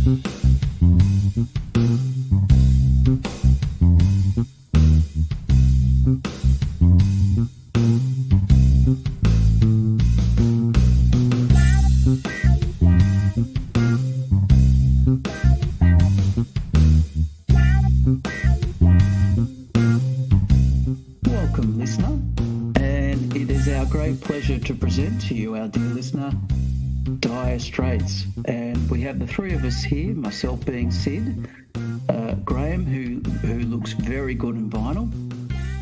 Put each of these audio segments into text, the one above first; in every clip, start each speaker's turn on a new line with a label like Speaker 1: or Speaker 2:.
Speaker 1: Welcome, listener, and it is our great pleasure to present to you, our dear listener, Dire Straits. And we have the three of us here, myself being Sid, Graeme, who looks very good in vinyl,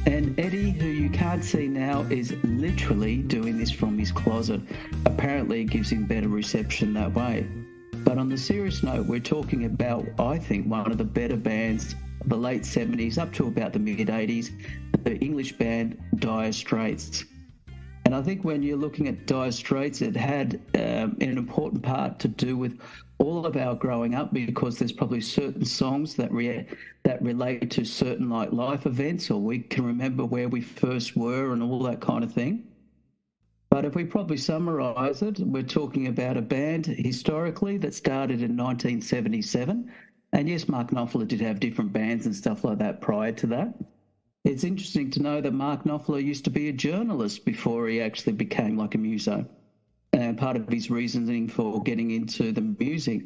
Speaker 1: and Eddie, who you can't see now, is literally doing this from his closet. Apparently it gives him better reception that way. But on the serious note, we're talking about, I think, one of the better bands of the late 70s up to about the mid-80s, the English band Dire Straits. And I think when you're looking at Dire Straits, it had an important part to do with all of our growing up, because there's probably certain songs that relate to certain like life events, or we can remember where we first were and all that kind of thing. But if we probably summarise it, we're talking about a band historically that started in 1977. And yes, Mark Knoffler did have different bands and stuff like that prior to that. It's interesting to know that Mark Knoffler used to be a journalist before he actually became like a muso. And part of his reasoning for getting into the music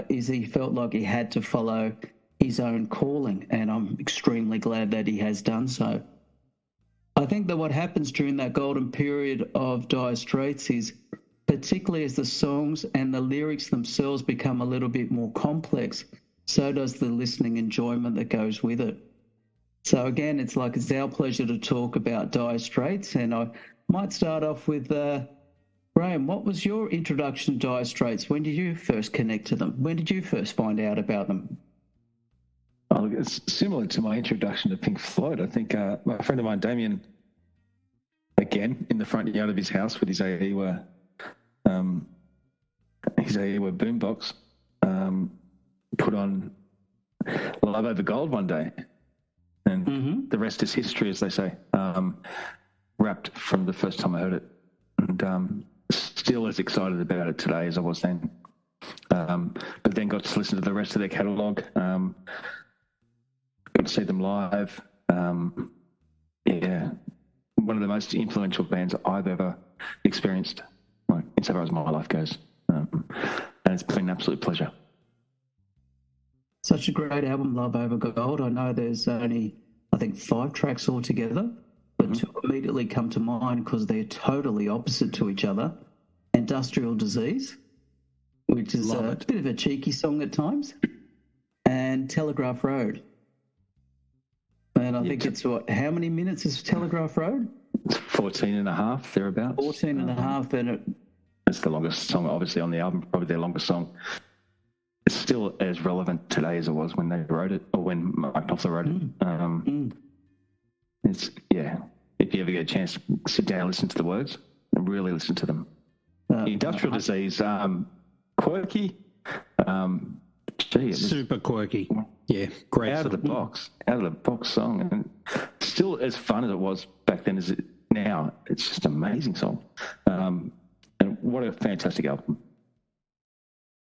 Speaker 1: is he felt like he had to follow his own calling. And I'm extremely glad that he has done so. I think that what happens during that golden period of Dire Straits is, particularly as the songs and the lyrics themselves become a little bit more complex, so does the listening enjoyment that goes with it. So again, it's our pleasure to talk about Dire Straits, and I might start off with Graeme. What was your introduction to Dire Straits? When did you first connect to them? When did you first find out about them?
Speaker 2: Oh, it's similar to my introduction to Pink Floyd. I think my friend of mine, Damien, again in the front yard of his house with his AE boombox, put on Love Over Gold one day, and the rest is history, as they say. Wrapped from the first time I heard it, and still as excited about it today as I was then. But then got to listen to the rest of their catalogue. Got to see them live. One of the most influential bands I've ever experienced, insofar as my life goes. And it's been an absolute pleasure.
Speaker 1: Such a great album, Love Over Gold. I know there's only, I think, 5 tracks altogether, but 2 immediately come to mind because they're totally opposite to each other. Industrial Disease, which is a bit of a cheeky song at times, and Telegraph Road. And I think it's how many minutes is Telegraph Road?
Speaker 2: 14 and a half, thereabouts.
Speaker 1: 14 and a half, and
Speaker 2: it's the longest song, obviously, on the album, probably their longest song. It's still as relevant today as it was when they wrote it, or when Mark Knoffler wrote it. It's, if you ever get a chance, sit down and listen to the words and really listen to them. Industrial Disease, quirky,
Speaker 3: super quirky. Yeah, great.
Speaker 2: Out of the box song, and still as fun as it was back then as it now. It's just an amazing song, and what a fantastic album.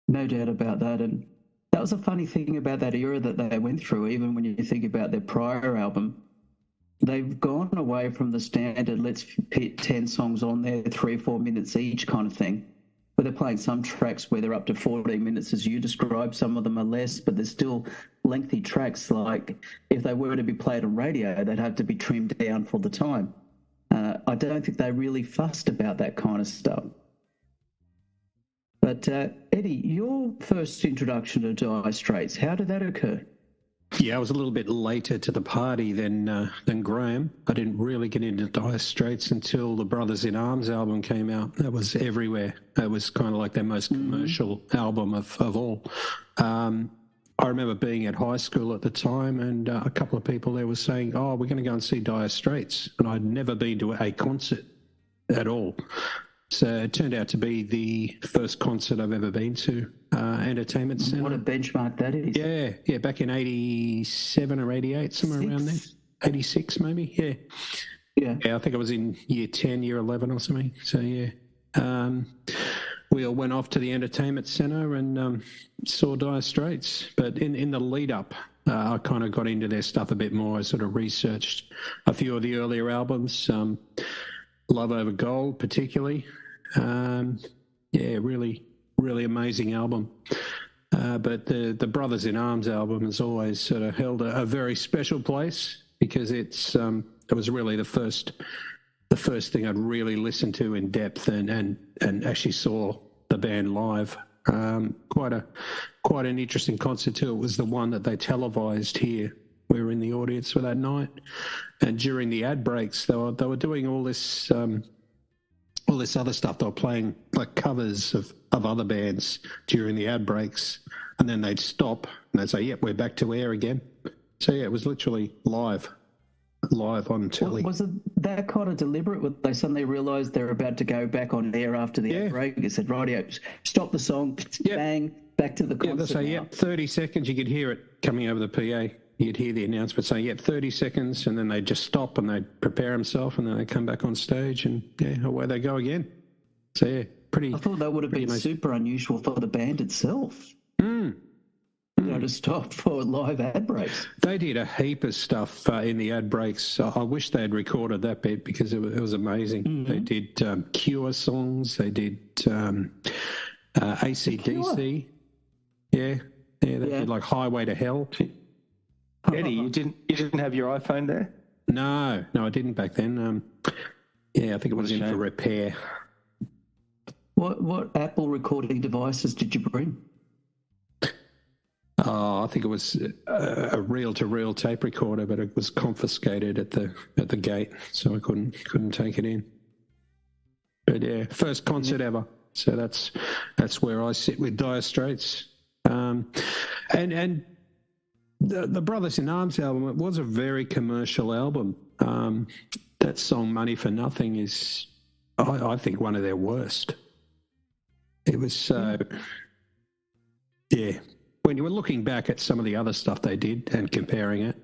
Speaker 1: No doubt about that. And that was a funny thing about that era that they went through. Even when you think about their prior album, they've gone away from the standard, let's put 10 songs on there, 3 or 4 minutes each kind of thing. But they're playing some tracks where they're up to 14 minutes, as you described. Some of them are less, but they're still lengthy tracks. Like if they were to be played on radio, they'd have to be trimmed down for the time. I don't think they really fussed about that kind of stuff. But Eddie, your first introduction to Dire Straits, how did that occur?
Speaker 3: Yeah, I was a little bit later to the party than Graeme. I didn't really get into Dire Straits until the Brothers in Arms album came out. That was everywhere. That was kind of like their most commercial album of all. I remember being at high school at the time, and a couple of people there were saying, "Oh, we're going to go and see Dire Straits," and I'd never been to a concert at all. So it turned out to be the first concert I've ever been to, Entertainment Centre.
Speaker 1: What a benchmark that is.
Speaker 3: Yeah, back in 87 or 88, somewhere around there. 86 maybe, Yeah, I think I was in year 10, year 11 or something. So, yeah. we all went off to the entertainment centre and saw Dire Straits. But in the lead up, I kind of got into their stuff a bit more. I sort of researched a few of the earlier albums, Love Over Gold particularly. Really, really amazing album. But the Brothers in Arms album has always sort of held a very special place because it was really the first thing I'd really listened to in depth and actually saw the band live. Quite an interesting concert too. It was the one that they televised here. We were in the audience for that night, and during the ad breaks, they were doing all this other stuff. They were playing like covers of other bands during the ad breaks, and then they'd stop and they'd say, "Yep, we're back to air again." So yeah, it was literally live on telly.
Speaker 1: Was it that kind of deliberate? When they suddenly realised they're about to go back on air after the ad break? They said, "Rightio, stop the song, bang, back to the concert."
Speaker 3: They say, "Yep, 30 seconds." You could hear it coming over the PA. You'd hear the announcement saying, "Yep, 30 seconds," and then they'd just stop and they'd prepare themselves, and then they'd come back on stage, and away they go again. So yeah, pretty.
Speaker 1: I thought that would have been super unusual for the band itself. To stop for live ad breaks.
Speaker 3: They did a heap of stuff in the ad breaks. I wish they had recorded that bit because it was amazing. Mm-hmm. They did Cure songs. They did AC/DC. They did like Highway to Hell.
Speaker 2: Eddie, you didn't have your iPhone there?
Speaker 3: No, I didn't back then. I think it was in for repair.
Speaker 1: What Apple recording devices did you bring?
Speaker 3: I think it was a reel-to-reel tape recorder, but it was confiscated at the gate, so I couldn't take it in. But yeah, first concert ever. So that's where I sit with Dire Straits. And the Brothers in Arms album, it was a very commercial album. That song "Money for Nothing" is, I think, one of their worst. It was so, when you were looking back at some of the other stuff they did and comparing it,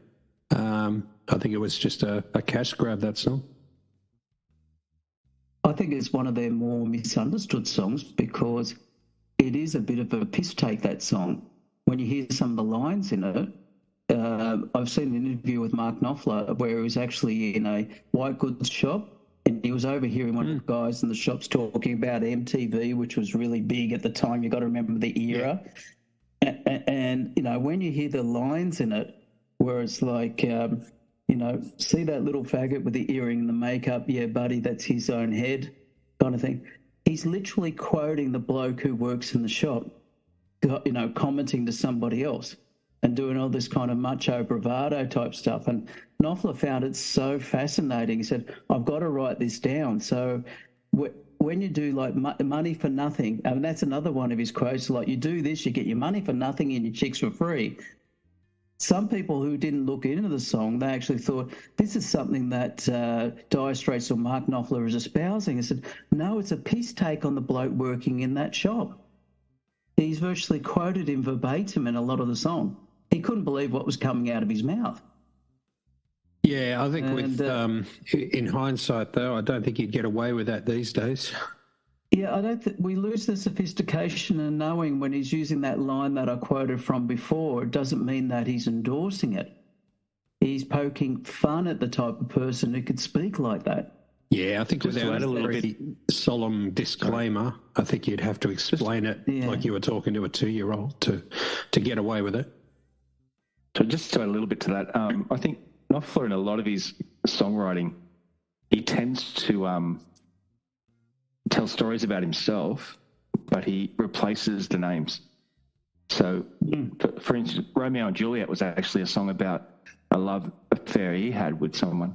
Speaker 3: I think it was just a cash grab, that song.
Speaker 1: I think it's one of their more misunderstood songs because it is a bit of a piss take, that song. When you hear some of the lines in it, I've seen an interview with Mark Knoffler where he was actually in a white goods shop and he was overhearing one of the guys in the shops talking about MTV, which was really big at the time. You've got to remember the era. Yeah. And when you hear the lines in it, where it's like, see that little faggot with the earring and the makeup, yeah, buddy, that's his own head, kind of thing. He's literally quoting the bloke who works in the shop, commenting to somebody else and doing all this kind of macho bravado type stuff. And Knopfler found it so fascinating. He said, "I've got to write this down." So when you do like money for nothing, I mean, that's another one of his quotes, like, you do this, you get your money for nothing and your chicks for free. Some people who didn't look into the song, they actually thought this is something that Dire Straits or Mark Knoffler is espousing. I said, no, it's a piss take on the bloke working in that shop. He's virtually quoted him verbatim in a lot of the song. He couldn't believe what was coming out of his mouth.
Speaker 3: Yeah, I think in hindsight, though, I don't think you'd get away with that these days.
Speaker 1: Yeah, I don't think we lose the sophistication and knowing when he's using that line that I quoted from before. It doesn't mean that he's endorsing it. He's poking fun at the type of person who could speak like that.
Speaker 3: Yeah, I think without a very solemn disclaimer, I think you'd have to explain it like you were talking to a 2-year-old to get away with it.
Speaker 2: So just to add a little bit to that, I think Knopfler, in a lot of his songwriting, he tends to tell stories about himself, but he replaces the names. So, for instance, Romeo and Juliet was actually a song about a love affair he had with someone,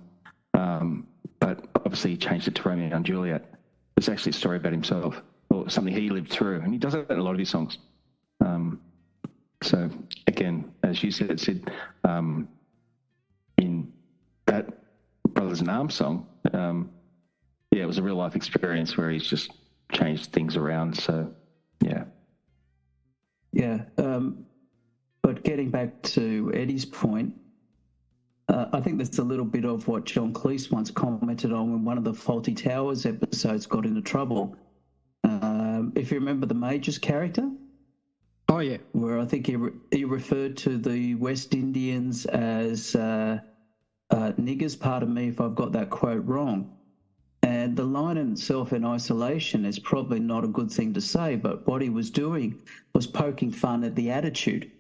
Speaker 2: but obviously he changed it to Romeo and Juliet. It's actually a story about himself or something he lived through, and he does that in a lot of his songs. So, again, as you said, Sid, in that Brothers in Arms song, it was a real life experience where he's just changed things around. So, yeah.
Speaker 1: But getting back to Eddie's point, I think that's a little bit of what John Cleese once commented on when one of the Faulty Towers episodes got into trouble. if you remember the Majors character,
Speaker 3: Oh, yeah.
Speaker 1: where I think he referred to the West Indians as niggers, pardon me if I've got that quote wrong. And the line in itself in isolation is probably not a good thing to say, but what he was doing was poking fun at the attitude.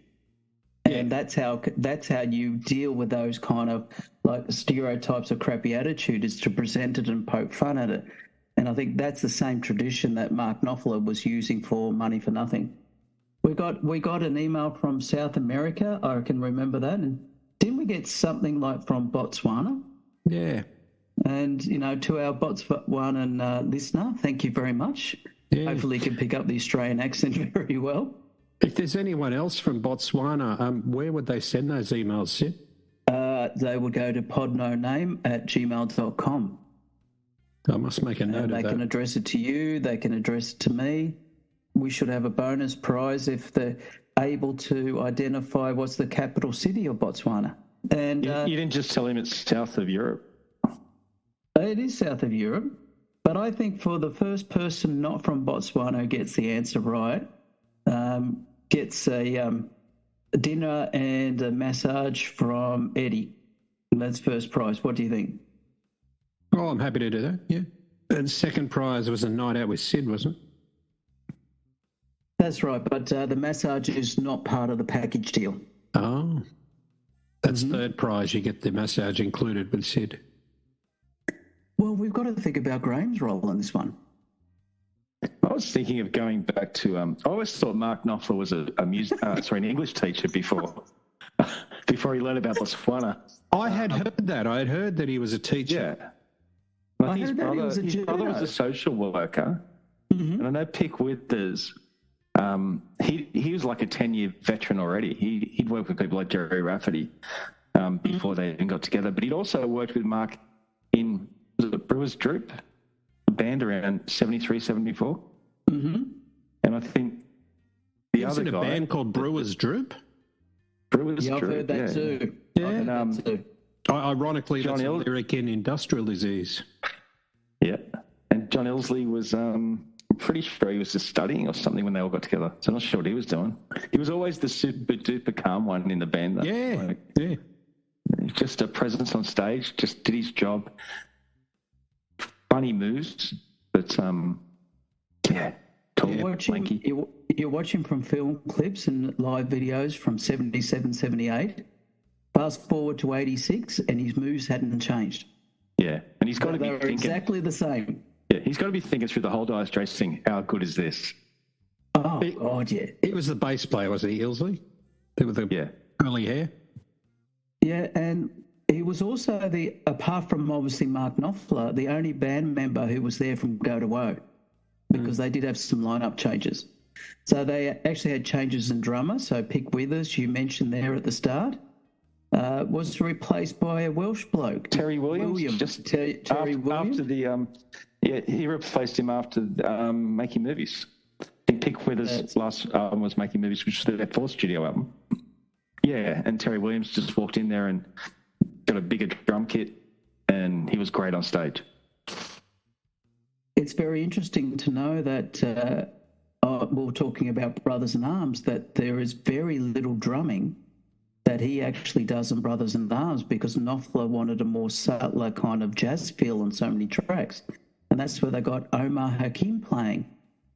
Speaker 1: And that's how you deal with those kind of like stereotypes of crappy attitude, is to present it and poke fun at it. And I think that's the same tradition that Mark Knoffler was using for Money for Nothing. We got an email from South America. I can remember that. And didn't we get something like from Botswana?
Speaker 3: Yeah.
Speaker 1: And, to our Botswanan listener, thank you very much.
Speaker 3: Yeah.
Speaker 1: Hopefully you can pick up the Australian accent very well.
Speaker 3: If there's anyone else from Botswana, where would they send those emails, Sid?
Speaker 1: They would go to podnoname@gmail.com.
Speaker 3: I must make a note of that.
Speaker 1: They can address it to you. They can address it to me. We should have a bonus prize if they're able to identify what's the capital city of Botswana. And
Speaker 2: you didn't just tell him it's south of Europe.
Speaker 1: It is south of Europe, but I think for the first person not from Botswana who gets the answer right, gets a dinner and a massage from Eddie. That's first prize. What do you think?
Speaker 3: Oh, I'm happy to do that, yeah. And second prize was a night out with Sid, wasn't it?
Speaker 1: That's right, but the massage is not part of the package deal.
Speaker 3: Oh. That's third prize. You get the massage included with Sid.
Speaker 2: Well, we've got to think about Graham's role in this one. I was thinking of going back to. I always thought Mark Knoffler was an English teacher before he learned about Botswana.
Speaker 3: I had heard that. I had heard that he was a teacher.
Speaker 2: Yeah. I think his brother was a social worker, and I know Pick Withers. He was like a 10-year veteran already. He'd worked with people like Jerry Rafferty before they even got together. But he'd also worked with Mark in the Brewers Droop, a band around 73, 74. Mm-hmm. And I think the other guy...
Speaker 3: a band called Brewers Droop?
Speaker 2: Brewers Droop,
Speaker 1: I've heard that too.
Speaker 3: Yeah.
Speaker 1: And,
Speaker 3: ironically, that's a lyric in Industrial Disease.
Speaker 2: Yeah. And John Ilsley was... pretty sure he was just studying or something when they all got together. So I'm not sure what he was doing. He was always the super duper calm one in the band, though.
Speaker 3: Yeah,
Speaker 2: just a presence on stage, just did his job. Funny moves, but tall, lanky.
Speaker 1: You're watching from film clips and live videos from 77, 78. Fast forward to 86 and his moves hadn't changed.
Speaker 2: Yeah, and he's got to be thinking...
Speaker 1: exactly the same.
Speaker 2: Yeah, he's got to be thinking through the whole Dire Straits thing. How good is this?
Speaker 1: Oh, God, yeah.
Speaker 3: It was the bass player, was he, Ilsley? With the curly hair?
Speaker 1: Yeah, and he was also apart from obviously Mark Knoffler, the only band member who was there from Go to Woe, because they did have some lineup changes. So they actually had changes in drummer. So Pick Withers, you mentioned there at the start, was replaced by a Welsh bloke.
Speaker 2: Terry Williams.
Speaker 1: Terry Williams.
Speaker 2: After the... he replaced him after Making Movies. I think Pick Withers' last album was Making Movies, which was their fourth studio album. Yeah, and Terry Williams just walked in there and got a bigger drum kit, and he was great on stage.
Speaker 1: It's very interesting to know that, we're talking about Brothers in Arms, that there is very little drumming that he actually does in Brothers in Arms, because Knoffler wanted a more subtler kind of jazz feel on so many tracks. And that's where they got Omar Hakim playing.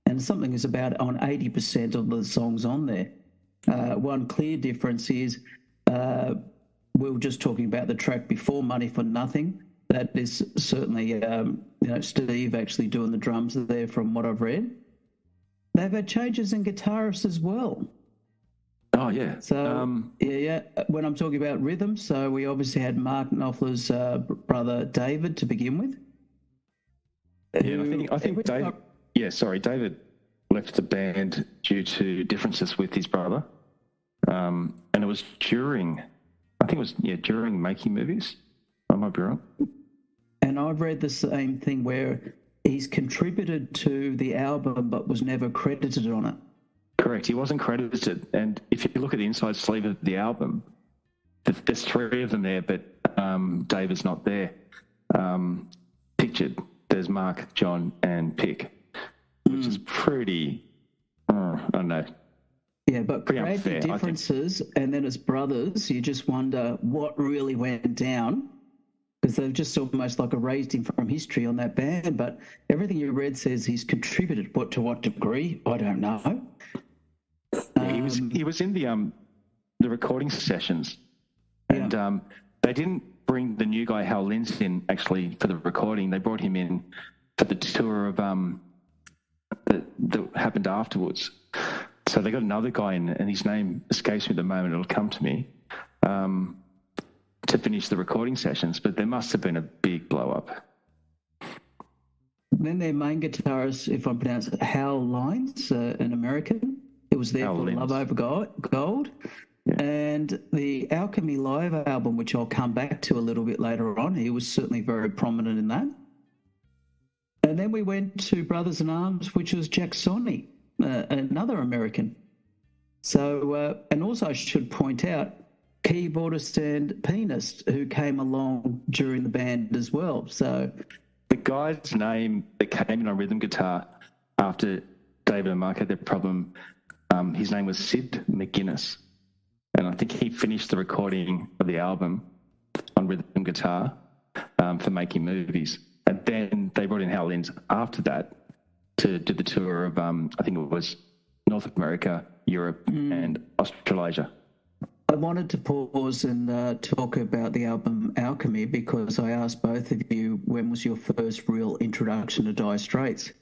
Speaker 1: And something is about on 80% of the songs on there. One clear difference is we were just talking about the track before, Money for Nothing. That is certainly, Steve actually doing the drums there from what I've read. They've had changes in guitarists as well.
Speaker 2: Oh, yeah.
Speaker 1: So, when I'm talking about rhythm, so we obviously had Mark Knopfler's brother David to begin with.
Speaker 2: Yeah, I think David... David left the band due to differences with his brother. And it was during Making Movies. I might be wrong.
Speaker 1: And I've read the same thing where he's contributed to the album but was never credited on it.
Speaker 2: Correct. He wasn't credited. And if you look at the inside sleeve of the album, there's three of them there, but David's not there. Pictured. There's Mark, John, and Pick. which is pretty, I don't know.
Speaker 1: Yeah, but
Speaker 2: Pretty
Speaker 1: create the
Speaker 2: unfair, I think.
Speaker 1: differences, and then as brothers, you just wonder what really went down, because they've just almost like erased him from history on that band. But everything you read says he's contributed. What to what degree? I don't know.
Speaker 2: Yeah, he was in the recording sessions, and they didn't bring the new guy Hal Linz in actually for the recording. They brought him in for the tour of that happened afterwards. So they got another guy in, and his name escapes me at the moment. It'll come to me to finish the recording sessions. But there must have been a big blow up.
Speaker 1: Then their main guitarist, if I pronounce it, Hal Lines, an American. It was there
Speaker 2: Hal
Speaker 1: for
Speaker 2: Linz.
Speaker 1: Love Over Gold.
Speaker 2: Yeah.
Speaker 1: And the Alchemy Live album, which I'll come back to a little bit later on, he was certainly very prominent in that. And then we went to Brothers in Arms, which was Jack Sonny, another American. So, and also I should point out, keyboardist and pianist who came along during the band as well. So
Speaker 2: The guy's name that came in on rhythm guitar after David and Mark had their problem, his name was Sid McGuinness. And I think he finished the recording of the album on rhythm guitar for making movies. And then they brought in Hal Linz after that to do the tour of, I think it was North America, Europe, and Australasia.
Speaker 1: I wanted to pause and talk about the album Alchemy, because I asked both of you, when was your first real introduction to Dire Straits?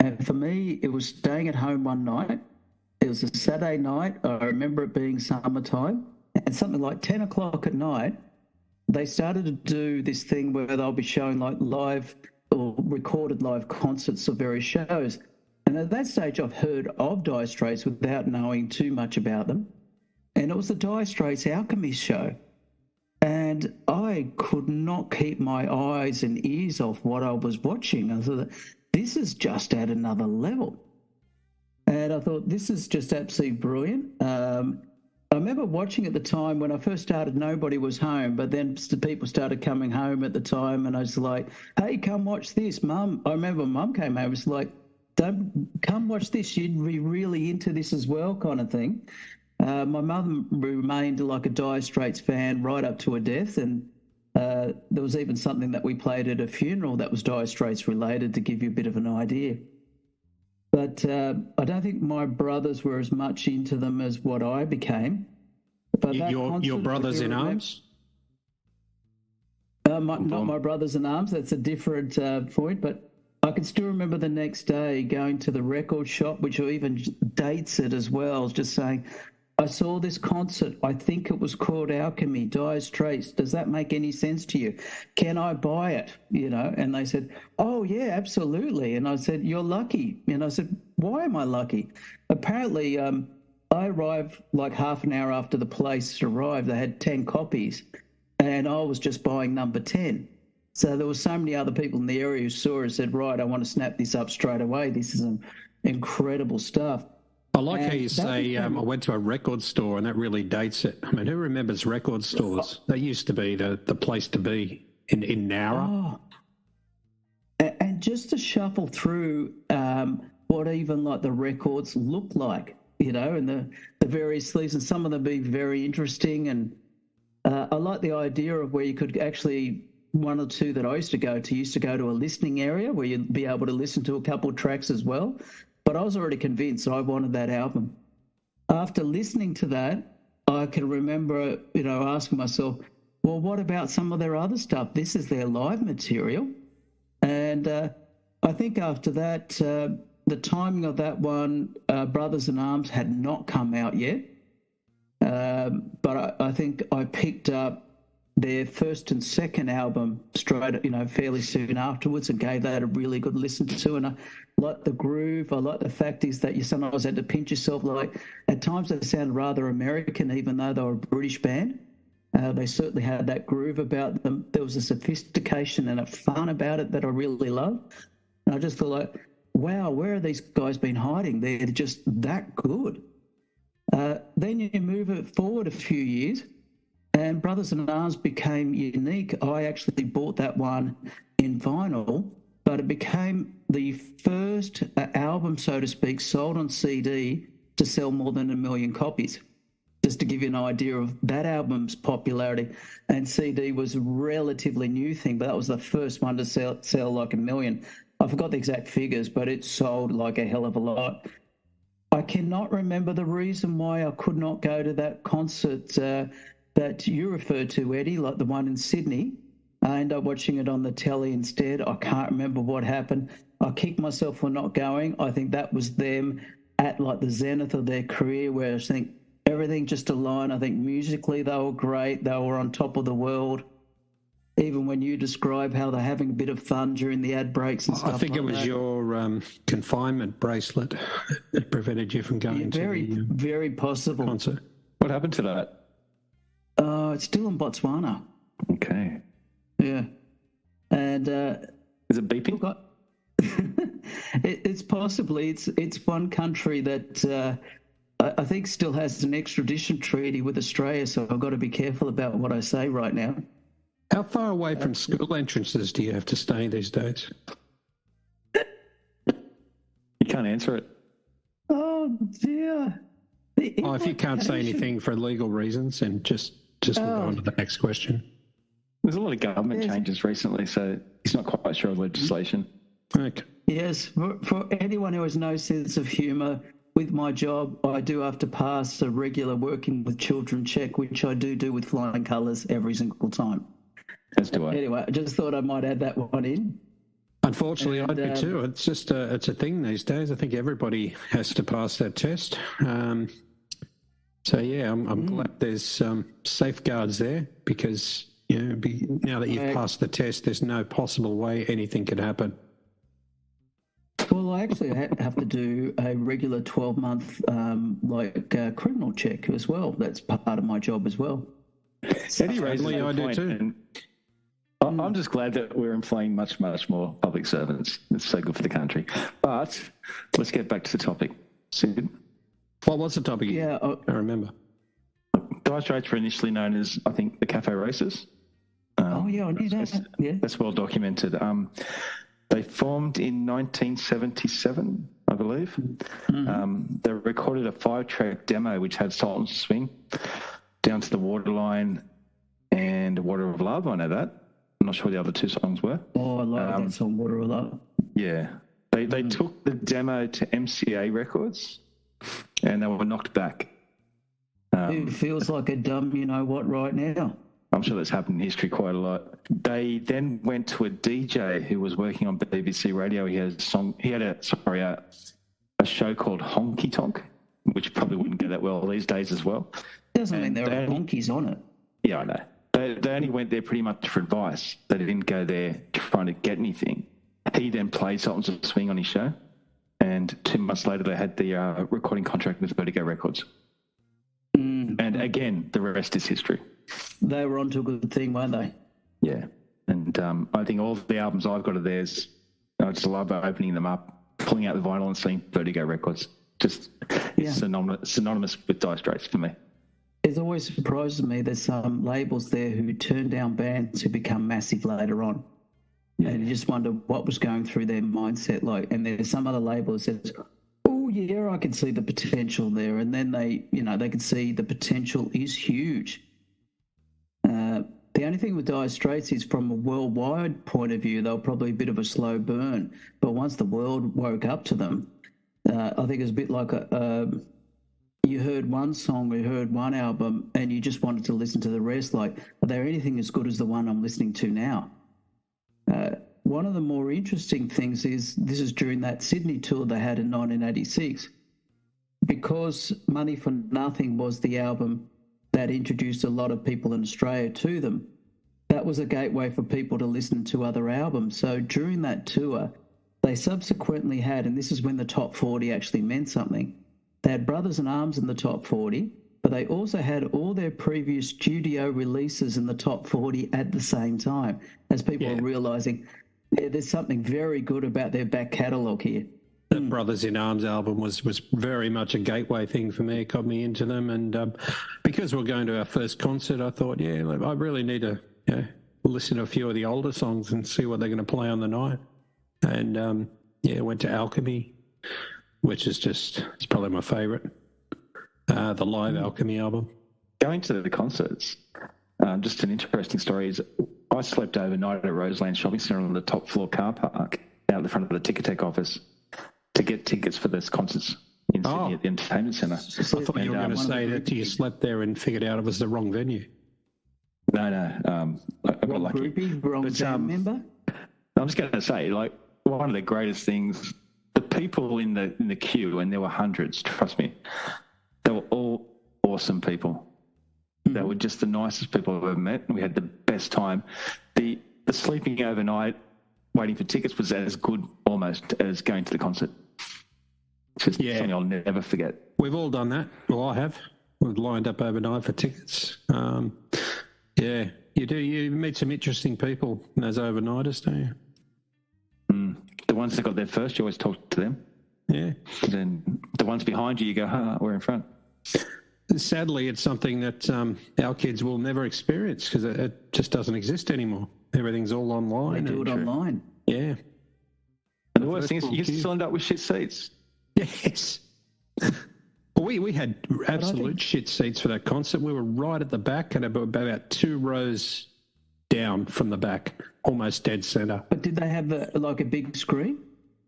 Speaker 1: And for me, it was staying at home one night. It was a Saturday night. I remember it being summertime, and something like 10 o'clock at night, they started to do this thing where they'll be showing like live or recorded live concerts of various shows. And at that stage, I've heard of Dire Straits without knowing too much about them. And it was the Dire Straits Alchemy show. And I could not keep my eyes and ears off what I was watching. I thought, this is just at another level. And I thought, this is just absolutely brilliant. I remember watching at the time when I first started, nobody was home, but then people started coming home at the time, and I was like, hey, come watch this, Mum. I remember Mum came home, was like, don't come watch this, you'd be really into this as well, kind of thing. My mother remained like a Dire Straits fan right up to her death, and there was even something that we played at a funeral that was Dire Straits related, to give you a bit of an idea. But I don't think my brothers were as much into them as what I became. But
Speaker 3: Your brothers in arms?
Speaker 1: Not my brothers in arms. That's a different point. But I can still remember the next day going to the record shop, which even dates it as well, just saying, I saw this concert. I think it was called Alchemy, Dire Straits. Does that make any sense to you? Can I buy it? And they said, oh, yeah, absolutely. And I said, you're lucky. And I said, why am I lucky? Apparently, I arrived like half an hour after the place arrived. They had 10 copies, and I was just buying number 10. So there were so many other people in the area who saw it and said, right, I want to snap this up straight away. This is some incredible stuff.
Speaker 3: I like how you say, I went to a record store, and that really dates it. I mean, who remembers record stores? They used to be the place to be in Nowra.
Speaker 1: Oh. And just to shuffle through what even like the records look like, and the various sleeves, and some of them being very interesting. And I like the idea of where you could actually, one or two that I used to go to a listening area where you'd be able to listen to a couple of tracks as well. But I was already convinced I wanted that album. After listening to that, I can remember, asking myself, well, what about some of their other stuff? This is their live material. And I think after that, the timing of that one, Brothers in Arms, had not come out yet. But I think I picked up their first and second album straight, fairly soon afterwards, and gave that a really good listen to. And I like the groove. I like the fact is that you sometimes had to pinch yourself. Like at times they sounded rather American, even though they were a British band. They certainly had that groove about them. There was a sophistication and a fun about it that I really loved. And I just thought, like, wow, where have these guys been hiding? They're just that good. Then you move it forward a few years, and Brothers in Arms became unique. I actually bought that one in vinyl, but it became the first album, so to speak, sold on CD to sell more than 1 million copies. Just to give you an idea of that album's popularity. And CD was a relatively new thing, but that was the first one to sell like 1 million. I forgot the exact figures, but it sold like a hell of a lot. I cannot remember the reason why I could not go to that concert that you referred to, Eddie, like the one in Sydney. I ended up watching it on the telly instead. I can't remember what happened. I kicked myself for not going. I think that was them at like the zenith of their career, where I think everything just aligned. I think musically they were great. They were on top of the world. Even when you describe how they're having a bit of fun during the ad breaks and stuff.
Speaker 3: I think
Speaker 1: like
Speaker 3: it was
Speaker 1: that.
Speaker 3: your confinement bracelet that prevented you from going to the
Speaker 1: very possible
Speaker 3: concert.
Speaker 2: What happened to that?
Speaker 1: It's still in Botswana.
Speaker 2: Okay.
Speaker 1: Yeah. And
Speaker 2: is it beeping?
Speaker 1: It's possibly it's one country that I think still has an extradition treaty with Australia, so I've got to be careful about what I say right now.
Speaker 3: How far away from school entrances do you have to stay these days?
Speaker 2: You can't answer it.
Speaker 1: Oh dear.
Speaker 3: If you can't say anything for legal reasons, then just move on to the next question.
Speaker 2: There's a lot of government changes recently, so he's not quite sure of legislation.
Speaker 3: Okay.
Speaker 1: Yes, for anyone who has no sense of humour, with my job, I do have to pass a regular working with children check, which I do with flying colours every single time.
Speaker 2: As do I.
Speaker 1: Anyway, I just thought I might add that one in.
Speaker 3: Unfortunately, I do too. It's just it's a thing these days. I think everybody has to pass that test. So yeah, I'm glad there's safeguards there, because now that you've passed the test, there's no possible way anything could happen.
Speaker 1: Well, I actually have to do a regular 12-month criminal check as well. That's part of my job as well.
Speaker 2: Eddie raises a
Speaker 3: I do
Speaker 2: point,
Speaker 3: too.
Speaker 2: and I'm just glad that we're employing much more public servants. It's so good for the country. But let's get back to the topic. Sid?
Speaker 3: What was the topic?
Speaker 1: Yeah,
Speaker 3: I remember.
Speaker 2: Dire Straits were initially known as, I think, the Cafe Races.
Speaker 1: I knew that. Yeah.
Speaker 2: That's well documented. They formed in 1977, I believe. Mm-hmm. They recorded a 5-track demo which had Sultans of Swing, Down to the Waterline, and Water of Love. I know that. I'm not sure what the other 2 songs were.
Speaker 1: Oh, I love that song, Water of Love.
Speaker 2: Yeah. They took the demo to MCA Records, and they were knocked back.
Speaker 1: It feels like a dumb you-know-what right now.
Speaker 2: I'm sure that's happened in history quite a lot. They then went to a DJ who was working on BBC Radio. He had a show called Honky Tonk, which probably wouldn't go that well these days as well.
Speaker 1: Doesn't mean there are honkies on it.
Speaker 2: Yeah, I know. They only went there pretty much for advice. They didn't go there trying to get anything. He then played Sultans of Swing on his show, and 2 months later they had the recording contract with Vertigo Records. And again, the rest is history.
Speaker 1: They were onto a good thing, weren't they?
Speaker 2: Yeah. And I think all the albums I've got of theirs, I just love opening them up, pulling out the vinyl and seeing Vertigo Records. Just it's synonymous with Dire Straits for me.
Speaker 1: It's always surprises me there's some labels there who turn down bands who become massive later on. Yeah. And you just wonder what was going through their mindset like. And there's some other labels that says, oh, yeah, I can see the potential there. And then they can see the potential is huge. The only thing with Dire Straits is from a worldwide point of view, they were probably a bit of a slow burn. But once the world woke up to them, I think it was a bit like you heard one song, you heard one album, and you just wanted to listen to the rest. Like, are there anything as good as the one I'm listening to now? One of the more interesting things is this is during that Sydney tour they had in 1986. Because Money for Nothing was the album that introduced a lot of people in Australia to them, that was a gateway for people to listen to other albums. So during that tour, they subsequently had, and this is when the top 40 actually meant something, they had Brothers in Arms in the top 40, but they also had all their previous studio releases in the top 40 at the same time, as people are realising there's something very good about their back catalogue here.
Speaker 3: The Brothers in Arms album was very much a gateway thing for me. It got me into them. And because we're going to our first concert, I thought, I really need to listen to a few of the older songs and see what they're going to play on the night. And Went to Alchemy, which is it's probably my favourite. The live Alchemy album.
Speaker 2: Going to the concerts, just an interesting story is I slept overnight at Roseland Shopping Centre on the top floor car park out the front of the Ticketek office to get tickets for this concerts in Sydney at the Entertainment Centre.
Speaker 3: I thought you were going to say that you slept there and figured out it was the wrong venue.
Speaker 2: No. I got lucky.
Speaker 1: Groupie, wrong band member?
Speaker 2: I'm just going to say, like, one of the greatest things, the people in the queue, and there were hundreds, trust me, they were all awesome people. They were just the nicest people I've ever met. We had the best time. The sleeping overnight, waiting for tickets was as good almost as going to the concert. It's just something I'll never forget.
Speaker 3: We've all done that. Well, I have. We've lined up overnight for tickets. You do. You meet some interesting people in those overnighters, don't you?
Speaker 2: The ones that got there first, you always talk to them.
Speaker 3: Yeah.
Speaker 2: And then the ones behind you go, we're in front.
Speaker 3: Sadly, it's something that our kids will never experience because it just doesn't exist anymore. Everything's all online.
Speaker 1: They do it online.
Speaker 3: Yeah.
Speaker 2: And the worst thing is you can still end up with shit seats.
Speaker 3: Yes. We had absolute shit seats for that concert. We were right at the back and about 2 rows down from the back, almost dead centre.
Speaker 1: But did they have a big screen?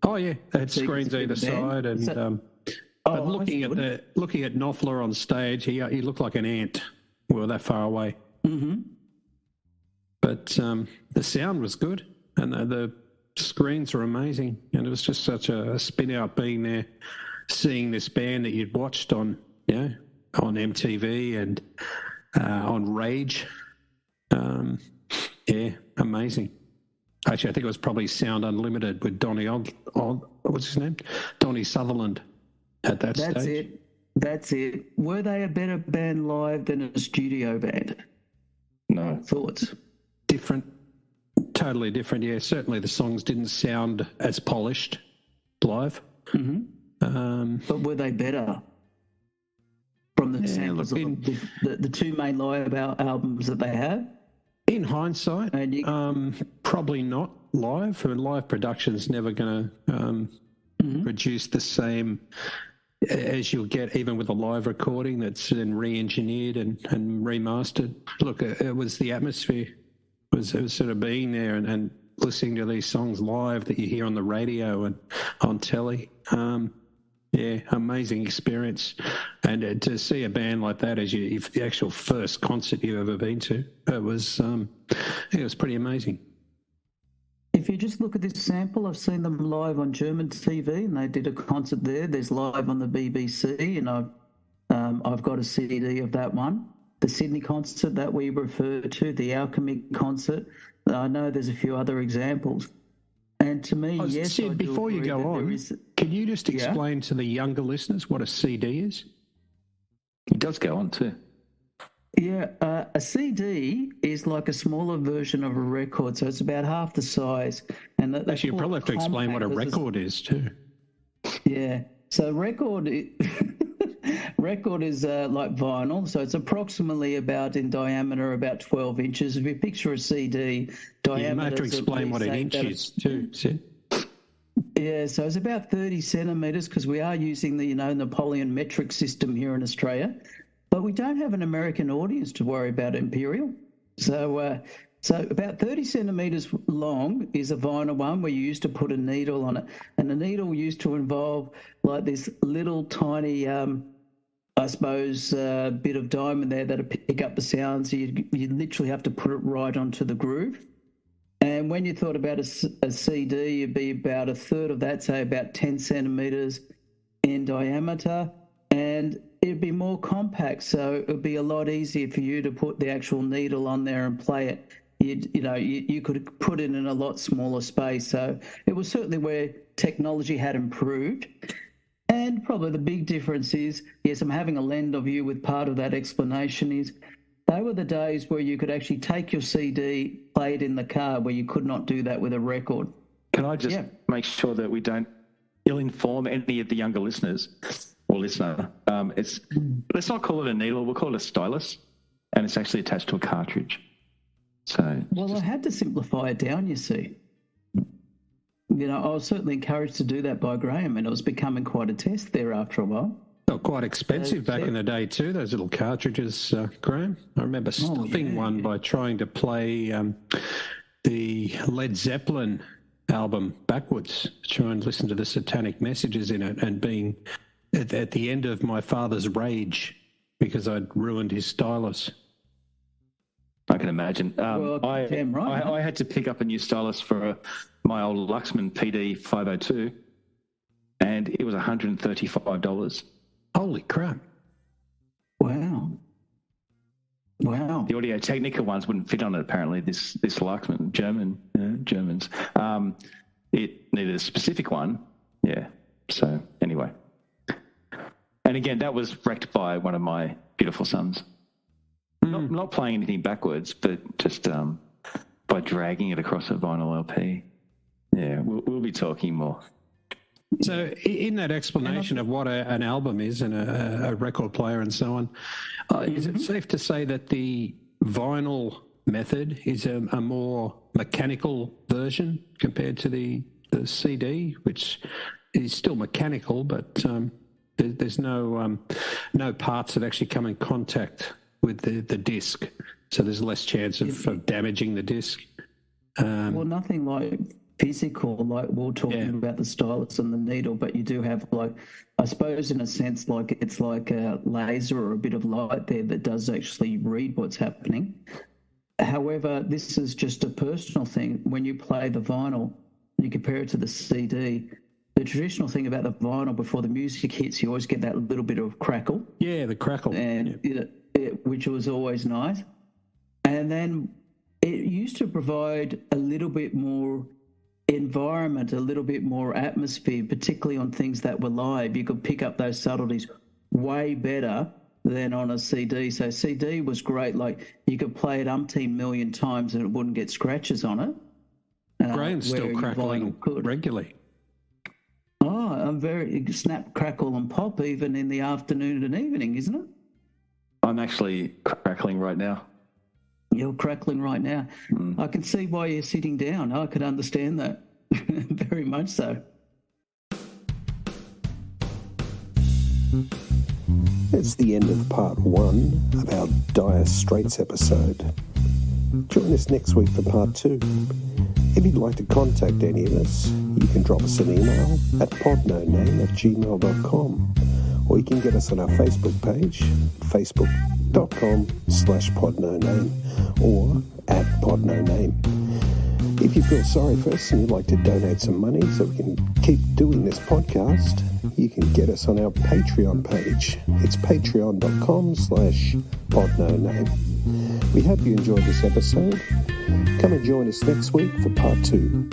Speaker 3: Oh yeah, they had screens either side, and but looking at Knoffler on stage, he looked like an ant. We were that far away.
Speaker 1: Mm-hmm.
Speaker 3: But the sound was good, and the screens were amazing, and it was just such a spin out being there, seeing this band that you'd watched on MTV and on Rage. Amazing. Actually, I think it was probably Sound Unlimited with what's his name? Donny Sutherland at that stage.
Speaker 1: That's it. Were they a better band live than a studio band?
Speaker 2: No.
Speaker 1: Thoughts?
Speaker 3: Different. Totally different, yeah. Certainly the songs didn't sound as polished live.
Speaker 1: Mm-hmm. But were they better? From the samples of the 2 main live albums that they have?
Speaker 3: In hindsight, probably not live. Live production's never going to produce the same as you'll get even with a live recording that's then re-engineered and remastered. Look, it was the atmosphere. It was sort of being there and listening to these songs live that you hear on the radio and on telly. Amazing experience. And to see a band like that as the actual first concert you've ever been to, it was pretty amazing.
Speaker 1: If you just look at this sample, I've seen them live on German TV, and they did a concert there. There's live on the BBC, and I've got a CD of that one. The Sydney concert that we refer to, the Alchemy concert. I know there's a few other examples. And to me, yes.
Speaker 3: Sid, before you go on, can you just explain to the younger listeners what a CD is?
Speaker 2: It does go on too.
Speaker 1: Yeah, a CD is like a smaller version of a record, so it's about half the size. And
Speaker 3: actually, you probably have to explain what a record is too.
Speaker 1: Yeah, so record is like vinyl, so it's approximately about in diameter about 12 inches. If you picture a CD, diameter. You might have to explain what an inch is too, Sid. Yeah, so it's about 30 centimetres because we are using the Napoleon metric system here in Australia, but we don't have an American audience to worry about Imperial. So about 30 centimetres long is a vinyl one where you used to put a needle on it, and the needle used to involve like this little tiny, I suppose, bit of diamond there that'll pick up the sounds. You literally have to put it right onto the groove. And when you thought about a CD, it'd be about a third of that, say about 10 centimetres in diameter, and it'd be more compact, so it would be a lot easier for you to put the actual needle on there and play it. You could put it in a lot smaller space. So it was certainly where technology had improved. And probably the big difference is, yes, I'm having a lend of you with part of that explanation is they were the days where you could actually take your CD, play it in the car, where you could not do that with a record.
Speaker 2: Can I just make sure that we don't ill-inform any of the younger listeners or listener? Let's not call it a needle, we'll call it a stylus, and it's actually attached to a cartridge. So
Speaker 1: I had to simplify it down, you see. I was certainly encouraged to do that by Graeme, and it was becoming quite a test there after a while.
Speaker 3: They were quite expensive back in the day too, those little cartridges, Graeme. I remember stuffing one by trying to play the Led Zeppelin album backwards, try and listen to the satanic messages in it, and being at the end of my father's rage because I'd ruined his stylus.
Speaker 2: I can imagine.
Speaker 1: Damn right.
Speaker 2: I had to pick up a new stylus for my old Luxman PD 502, and it was $135.
Speaker 3: Holy crap.
Speaker 1: Wow.
Speaker 2: The Audio Technica ones wouldn't fit on it, apparently, this Luxman, Germans. It needed a specific one. Yeah. So, anyway. And again, that was wrecked by one of my beautiful sons. Not playing anything backwards, but just by dragging it across a vinyl LP. Yeah, we'll be talking more.
Speaker 3: So in that explanation of what an album is and a record player and so on, is it safe to say that the vinyl method is a more mechanical version compared to the CD, which is still mechanical, but there's no parts that actually come in contact with the disc, so there's less chance of damaging the disc?
Speaker 1: Well, nothing like physical, like we're talking about the stylus and the needle, but you do have, like, I suppose in a sense, like it's like a laser or a bit of light there that does actually read what's happening. However, this is just a personal thing. When you play the vinyl, you compare it to the CD, the traditional thing about the vinyl, before the music hits, you always get that little bit of crackle.
Speaker 3: Yeah, the crackle.
Speaker 1: And which was always nice. And then it used to provide a little bit more environment, a little bit more atmosphere, particularly on things that were live. You could pick up those subtleties way better than on a CD. So CD was great. Like, you could play it umpteen million times and it wouldn't get scratches on it.
Speaker 3: Graham's still crackling regularly.
Speaker 1: Oh, I'm very snap, crackle and pop even in the afternoon and evening, isn't it?
Speaker 2: I'm actually crackling right now.
Speaker 1: You're crackling right now. I can see why you're sitting down. I could understand that. Very much so.
Speaker 4: It's the end of part 1 of our Dire Straits episode. Join us next week for part 2. If you'd like to contact any of us, you can drop us an email at podnoname@gmail.com, or you can get us on our Facebook page, facebook.com/podnoname, or @podnoname. If you feel sorry for us and you'd like to donate some money so we can keep doing this podcast, you can get us on our Patreon page. It's patreon.com/podnoname. We hope you enjoyed this episode. Come and join us next week for part 2.